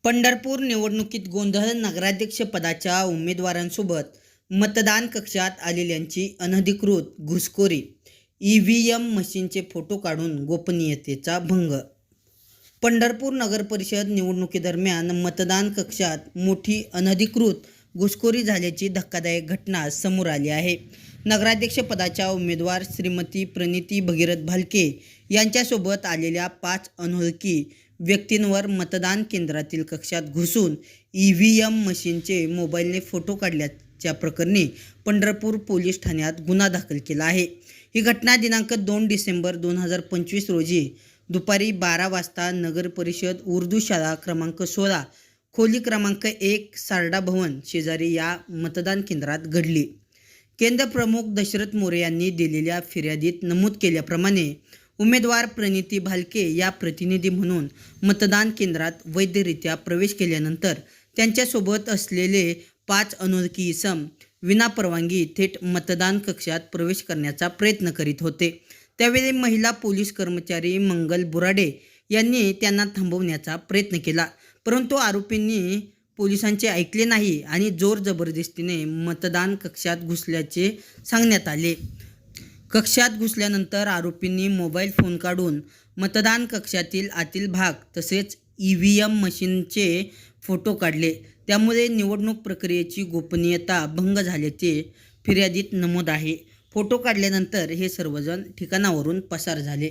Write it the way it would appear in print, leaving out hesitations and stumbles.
पंढरपूर निवडणुकीत गोंधळ. नगराध्यक्षपदाच्या उमेदवारांसोबत मतदान कक्षात आलेल्यांची अनधिकृत घुसखोरी. ईव्हीएम मशीनचे फोटो काढून गोपनीयतेचा भंग. पंढरपूर नगरपरिषद निवडणुकीदरम्यान मतदान कक्षात मोठी अनधिकृत घुसखोरी झाल्याची धक्कादायक घटना समोर आली आहे. नगराध्यक्षपदाच्या उमेदवार श्रीमती प्रणिती भगीरथ भालके यांच्यासोबत आलेल्या 5 अनोळखी व्यक्तींवर मतदान केंद्रातील कक्षात घुसून ईव्हीएम मशीनचे मोबाईलने फोटो काढल्याच्या प्रकरणी पंढरपूर पोलीस ठाण्यात गुन्हा दाखल केला आहे. ही घटना दिनांक 2 डिसेंबर 2025 रोजी दुपारी 12 वाजता नगर परिषद उर्दू शाळा क्रमांक 16 खोली क्रमांक 1 सारडा भवन शेजारी या मतदान केंद्रात घडली. केंद्र प्रमुख दशरथ मोरे यांनी दिलेल्या फिर्यादीत नमूद केल्याप्रमाणे उमेदवार प्रणिती भालके या प्रतिनिधी म्हणून मतदान केंद्रात वैधरित्या प्रवेश केल्यानंतर त्यांच्यासोबत असलेले 5 अनोळखी इसम विनापरवानगी थेट मतदान कक्षात प्रवेश करण्याचा प्रयत्न करीत होते. त्यावेळी महिला पोलीस कर्मचारी मंगल बुराडे यांनी त्यांना थांबवण्याचा प्रयत्न केला, परंतु आरोपींनी पोलिसांचे ऐकले नाही आणि जोर जबरदस्तीने मतदान कक्षात घुसल्याचे सांगण्यात आले. कक्षात घुसल्यानंतर आरोपींनी मोबाईल फोन काढून मतदान कक्षातील आतील भाग तसेच ईव्हीएम मशीनचे फोटो काढले. त्यामुळे निवडणूक प्रक्रियेची गोपनीयता भंग झाल्याचे फिर्यादीत नमूद आहे. फोटो काढल्यानंतर हे सर्वजण ठिकाणावरून पसार झाले.